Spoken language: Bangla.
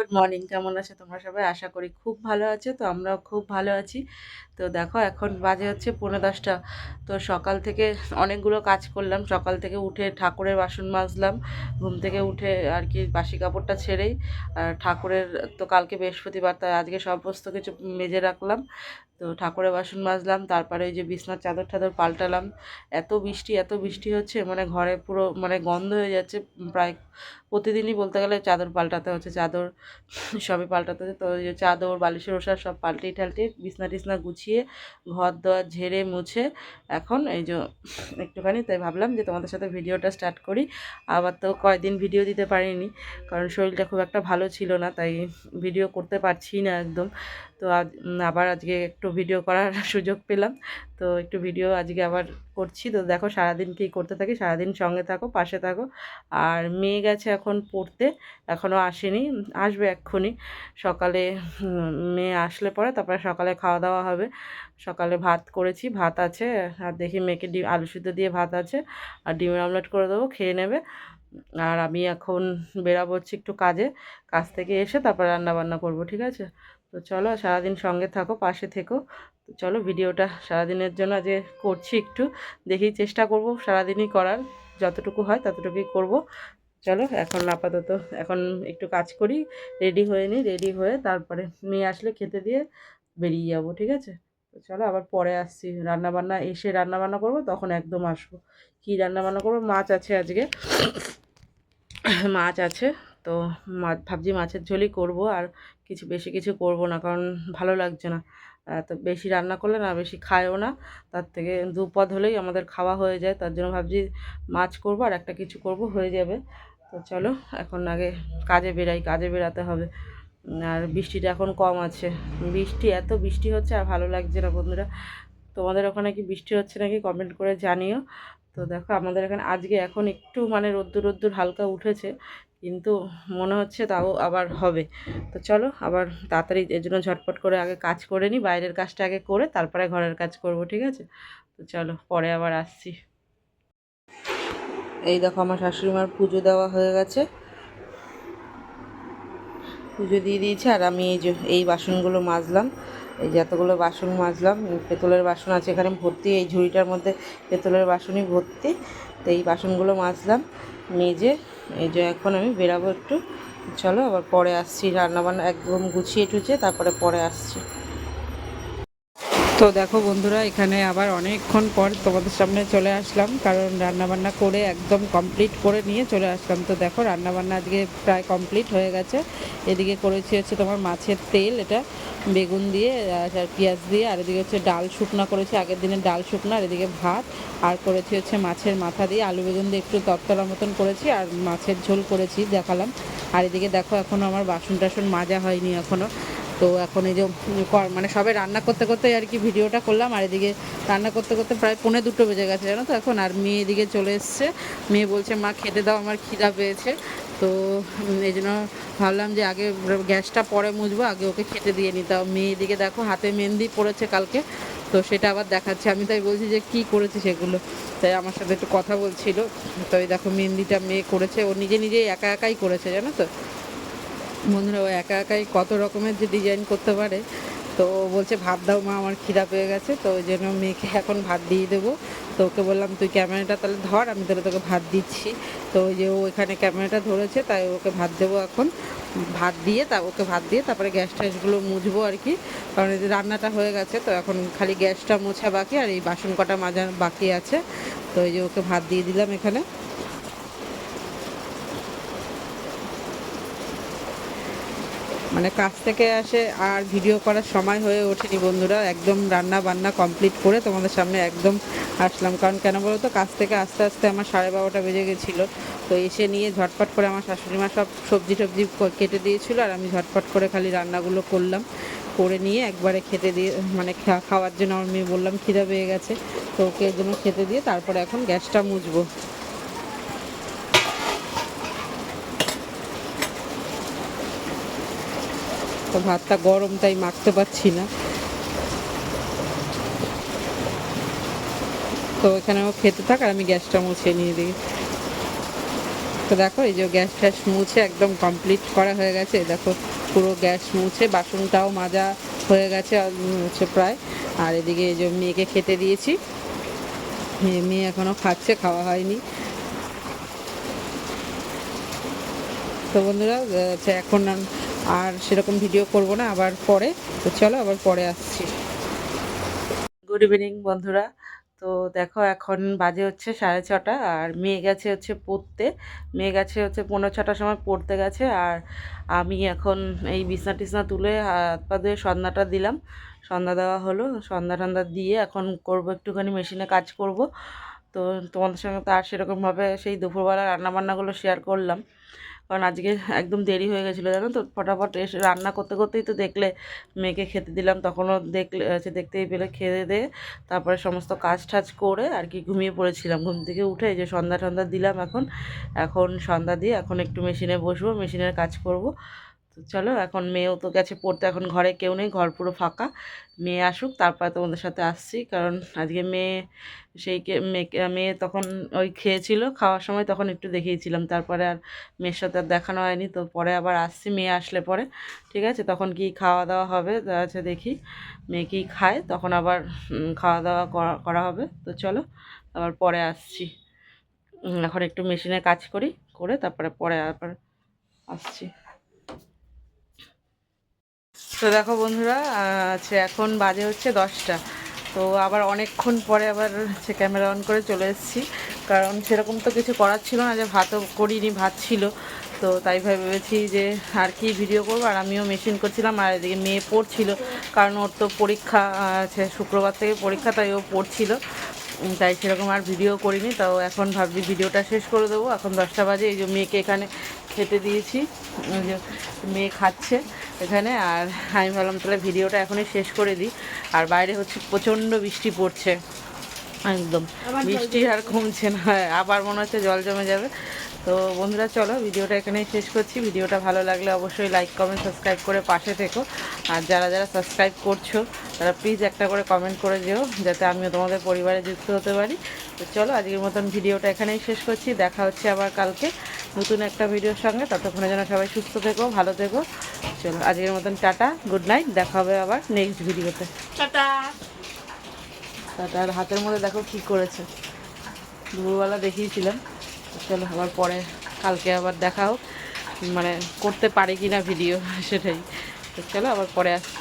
গুড মর্নিং, কেমন আছো তোমরা সবাই? আশা করি খুব ভালো আছো। তো আমরাও খুব ভালো আছি। তো দেখো এখন বাজে হচ্ছে 10:30। তো সকাল থেকে অনেকগুলো কাজ করলাম। সকাল থেকে উঠে ঠাকুরের বাসন মাজলাম, ঘুম থেকে উঠে আর কি বাসি কাপড়টা ছেড়েই। আর ঠাকুরের তো কালকে বৃহস্পতিবার, তাই আজকে সমস্ত কিছু মেজে রাখলাম। তো ঠাকুরের বাসন মাজলাম, তারপরে এই যে বিছনার চাদর টাদর পাল্টালাম। এত বৃষ্টি হচ্ছে, মানে ঘরে পুরো মানে গন্ধ হয়ে যাচ্ছে। প্রায় প্রতিদিনই বলতে গেলে চাদর পাল্টাতে হচ্ছে, চাদর সবই পাল্টাতে হচ্ছে। তো ওই যে চাদর বালিশের ওষার সব পাল্টিয়ে টাল্টিয়ে বিছনা টিছনা গুছিয়ে ঘর দোয়ার ঝেড়ে মুছে এখন এই যে একটুখানি, তাই ভাবলাম যে তোমাদের সাথে ভিডিওটা স্টার্ট করি। আবার তো কয়েকদিন ভিডিও দিতে পারিনি, কারণ শরীরটা খুব একটা ভালো ছিল না, তাই ভিডিও করতে পারছি না একদম। তো আবার আজকে একটু ভিডিও করার সুযোগ পেলাম, তো একটু ভিডিও আজকে আবার করছি। তো দেখো সারাদিন কী করতে থাকি, সারাদিন সঙ্গে থাকো, পাশে থাকো। আর মেয়ে গেছে এখন পড়তে, এখনও আসেনি, আসবে এক্ষুনি। সকালে মেয়ে আসলে পরে তারপরে সকালে খাওয়া দাওয়া হবে। সকালে ভাত করেছি, ভাত আছে, আর দেখি মেয়েকে ডিম আলু সিদ্ধ দিয়ে ভাত আছে, আর ডিমের অমলেট করে দেবো, খেয়ে নেবে। আর আমি এখন বেরাবো হচ্ছে একটু কাজে, কাজ থেকে এসে তারপর রান্না বান্না করবো, ঠিক আছে? তো চলো সারাদিন সঙ্গে থাকো, পাশে থেকো। তো চলো ভিডিওটা সারাদিনের জন্য যে করছি একটু দেখি, চেষ্টা করব সারাদিনই করার, যতটুকু হয় ততটুকুই করব। চলো এখন আপাতত এখন একটু কাজ করি, রেডি হয়ে নিই, রেডি হয়ে তারপরে মেয়ে আসলে খেতে দিয়ে বেরিয়ে যাবো, ঠিক আছে? তো চলো আবার পরে আসছি, রান্নাবান্না এসে রান্নাবান্না করবো, তখন একদম আসবো। কী রান্নাবান্না করবো, মাছ আছে আজকে, মাছ আছে। তো মাছ ভাবছি মাছের ঝোলই করব, আর কিছু বেশি কিছু করব না, কারণ ভালো লাগছে না। তো বেশি রান্না করলে না বেশি খায়ও না, তার থেকে দুপদ হলেই আমাদের খাওয়া হয়ে যায়। তার জন্য ভাবছি মাছ করব আর একটা কিছু করব, হয়ে যাবে। তো চলো এখন আগে কাজে বেরাই, কাজে বেরাতে হবে। আর বৃষ্টিটা এখন কম আছে, এত বৃষ্টি হচ্ছে আর ভালো লাগছে না বন্ধুরা। তোমাদের ওখানে কি বৃষ্টি হচ্ছে নাকি কমেন্ট করে জানিও। তো দেখো আমাদের এখানে আজকে এখন একটু মানে রোদ্দুর রোদ্দুর হালকা উঠেছে, কিন্তু মনে হচ্ছে তাও আবার হবে। তো চলো আবার তাড়াতাড়ি, এর জন্য ঝটপট করে আগে কাজ করে নিই, বাইরের কাজটা আগে করে তারপরে ঘরের কাজ করব, ঠিক আছে? তো চলো পরে আবার আসছি। এই দেখো আমার শাশুড়ি মার পুজো দেওয়া হয়ে গেছে, পুজো দিয়ে দিয়েছে। আর আমি এই যে এই বাসনগুলো মাজলাম, এই যে এতগুলো বাসন মাজলাম, পেতলের বাসন আছে এখানে ভর্তি, এই ঝুড়িটার মধ্যে পেতলের বাসনই ভর্তি। তো এই বাসনগুলো মাজলাম, মেজে এই যে এখন আমি বেরাবো একটু। চলো আবার পরে আসছি, রান্নাবান্না একদম গুছিয়ে টুছিয়ে তারপরে পরে আসছি। তো দেখো বন্ধুরা, এখানে আবার অনেকক্ষণ পর তোমাদের সামনে চলে আসলাম, কারণ রান্নাবান্না করে একদম কমপ্লিট করে নিয়ে চলে আসলাম। তো দেখো রান্নাবান্না আজকে প্রায় কমপ্লিট হয়ে গেছে। এদিকে করেছি হচ্ছে তোমার মাছের তেল, এটা বেগুন দিয়ে আর পেঁয়াজ দিয়ে, আর এদিকে হচ্ছে ডাল শুকনা করেছি, আগের দিনের ডাল শুকনা, আর এদিকে ভাত, আর করেছি হচ্ছে মাছের মাথা দিয়ে আলু বেগুন দিয়ে একটু তরতরা মতন করেছি, আর মাছের ঝোল করেছি দেখালাম। আর এদিকে দেখো এখনও আমার বাসন টাসন মাজা হয়নি এখনও। তো এখন এই যে মানে সবে রান্না করতে করতে আর কি ভিডিওটা করলাম, আর এদিকে রান্না করতে করতে প্রায় 1:45 বেজে গেছে জানো তো এখন। আর মেয়ে এদিকে চলে এসছে, মেয়ে বলছে মা খেতে দাও, আমার খিদা পেয়েছে। তো এই জন্য ভাবলাম যে আগে গ্যাসটা পরে মুছবো, আগে ওকে খেতে দিয়ে নিতাম। মেয়ে এদিকে দেখো হাতে মেহেন্দি পড়েছে কালকে, তো সেটা আবার দেখাচ্ছে। আমি তাই বলছি যে কী করেছে সেগুলো, তাই আমার সাথে একটু কথা বলছিল। তো এই দেখো মেহেন্দিটা মেয়ে করেছে, ও নিজে নিজেই একা একাই করেছে জানো তো বন্ধুরা। ও একা একাই কত রকমের যে ডিজাইন করতে পারে। তো ও বলছে ভাত দাও মা, আমার খিদা পেয়ে গেছে। তো ওই জন্য মেয়েকে এখন ভাত দিয়ে দেবো। তো ওকে বললাম তুই ক্যামেরাটা তাহলে ধর, আমি তাহলে তোকে ভাত দিচ্ছি। তো ওই যে ও এখানে ক্যামেরাটা ধরেছে, তাই ওকে ভাত দেবো এখন। ভাত দিয়ে ওকে ভাত দিয়ে তারপরে গ্যাস ট্যাসগুলো মুছবো আর কি, কারণ এই যে রান্নাটা হয়ে গেছে, তো এখন খালি গ্যাসটা মোছা বাকি, আর এই বাসন কটা মাজা বাকি আছে। তো এই যে ওকে ভাত দিয়ে দিলাম এখানে। মানে কাজ থেকে আসে আর ভিডিও করার সময় হয়ে ওঠেনি বন্ধুরা, একদম রান্না বান্না কমপ্লিট করে তোমাদের সামনে একদম আসলাম। কারণ কেন বলো তো, কাজ থেকে আস্তে আস্তে আমার 12:30 বেজে গেছিলো। তো এসে নিয়ে ঝটপট করে আমার শাশুড়ি মা সব সবজি টবজি কেটে দিয়েছিলো, আর আমি ঝটপট করে খালি রান্নাগুলো করলাম, করে নিয়ে একবারে খেতে দিয়ে মানে খাওয়ার জন্য আমার মেয়ে বললাম খিদা পেয়ে গেছে, তো ওকে এর জন্য খেতে দিয়ে তারপরে এখন গ্যাসটা মুছবো। তো ভাতটা গরম তাই মাখতে পারছি না। তো এখানেও খেতে থাক আর আমি গ্যাসটা মুছে নিয়ে দিই। তো দেখো এই যে গ্যাস ট্যাস মুছে একদম কমপ্লিট করা হয়ে গেছে, দেখো পুরো গ্যাস মুছে বাসনটাও মাজা হয়ে গেছে হচ্ছে প্রায়। আর এদিকে এই যে মেয়েকে খেতে দিয়েছি, মেয়ে এখনও খাচ্ছে, খাওয়া হয়নি। তো বন্ধুরা এখন আর সেরকম ভিডিও করব না, আবার পরে। তো চলো আবার পরে আসছি। গুড ইভিনিং বন্ধুরা। তো দেখো এখন বাজে হচ্ছে 6:30, আর মেয়ে গেছে হচ্ছে পড়তে। মেয়ে গেছে হচ্ছে 5:45 সময় পড়তে গেছে। আর আমি এখন এই বিছনা টিছনা তুলে হাত পা ধুয়ে সন্ধ্যাটা দিলাম, সন্ধ্যা দেওয়া হলো। সন্ধ্যা টন্ধ্যা দিয়ে এখন করব একটুখানি মেশিনে কাজ করব। তো তোমাদের সঙ্গে তো আর সেরকমভাবে সেই দুপুরবেলা রান্নাবান্নাগুলো শেয়ার করলাম, কারণ আজকে একদম দেরি হয়ে গেছিলো জানো তো। ফটাফট এসে রান্না করতে করতেই তো দেখলে মেয়েকে খেতে দিলাম, তখনও দেখতেই পেলে। খেতে দিয়ে তারপরে সমস্ত কাজ টাজ করে আর কি ঘুমিয়ে পড়েছিলাম। ঘুম থেকে উঠে এই যে সন্ধ্যা টন্ধ্যা দিলাম। এখন সন্ধ্যা দিয়ে এখন একটু মেশিনে বসবো, মেশিনের কাজ করব। তো চলো, এখন মেয়েও তো গেছে পড়তে, এখন ঘরে কেউ নেই, ঘর পুরো ফাঁকা। মেয়ে আসুক তারপরে তোমাদের সাথে আসছি, কারণ আজকে মেয়ে মেয়ে তখন ওই খেয়েছিল, খাওয়ার সময় তখন একটু দেখিয়েছিলাম, তারপরে আর মেয়ের সাথে আর দেখানো হয়নি। তো পরে আবার আসছি, মেয়ে আসলে পরে ঠিক আছে, তখন কি খাওয়া দাওয়া হবে আছে দেখি, মেয়ে কি খায়, তখন আবার খাওয়া দাওয়া করা হবে। তো চলো আবার পরে আসছি। এখন একটু মেশিনে কাজ করি, করে তারপরে পরে আবার আসছি। তো দেখো বন্ধুরা, এখন বাজে হচ্ছে 10টা। তো আবার অনেকক্ষণ পরে আবার ক্যামেরা অন করে চলে এসেছি, কারণ সেরকম তো কিছু করার ছিল না, যে ভাতও করিনি, ভাত ছিল। তো তাই ভেবেছি যে আর কি ভিডিও করবো, আর আমিও মেশিন করছিলাম, আর এদিকে মেয়ে পড়ছিল, কারণ ওর তো পরীক্ষা আছে, শুক্রবার থেকে পরীক্ষা, তাই ও পড়ছিল। তাই সেরকম আর ভিডিও করিনি। তাও এখন ভাবছি ভিডিওটা শেষ করে দেবো। এখন 10টা বাজে, এই যে মেয়েকে এখানে খেতে দিয়েছি, এই যে মেয়ে খাচ্ছে এখানে। আর আমি ভাবলাম তাহলে ভিডিওটা এখনই শেষ করে দিই। আর বাইরে হচ্ছে প্রচণ্ড বৃষ্টি পড়ছে, একদম বৃষ্টি আর কমছে না, আবার মনে হচ্ছে জল জমে যাবে। তো বন্ধুরা চলো ভিডিওটা এখানেই শেষ করছি। ভিডিওটা ভালো লাগলে অবশ্যই লাইক কমেন্ট সাবস্ক্রাইব করে পাশে থেকো। আর যারা যারা সাবস্ক্রাইব করছো তারা প্লিজ একটা করে কমেন্ট করে যেও, যাতে আমিও তোমাদের পরিবারে যুক্ত হতে পারি। তো চলো আজকের মতন ভিডিওটা এখানেই শেষ করছি। দেখা হচ্ছে আবার কালকে নতুন একটা ভিডিওর সঙ্গে। ততক্ষণে যেন সবাই সুস্থ থেকো, ভালো থেকো। চলো আজকের মতন টাটা, গুড নাইট, দেখা হবে আবার নেক্সট ভিডিওতে। Tata tata. আর হাতের মধ্যে দেখো কী করেছে, দুপুরবেলা দেখিয়েছিলাম। চলো আবার পরে কালকে আবার দেখা হোক, মানে করতে পারি কি না ভিডিও সেটাই। তো চলো আবার পরে আসছি।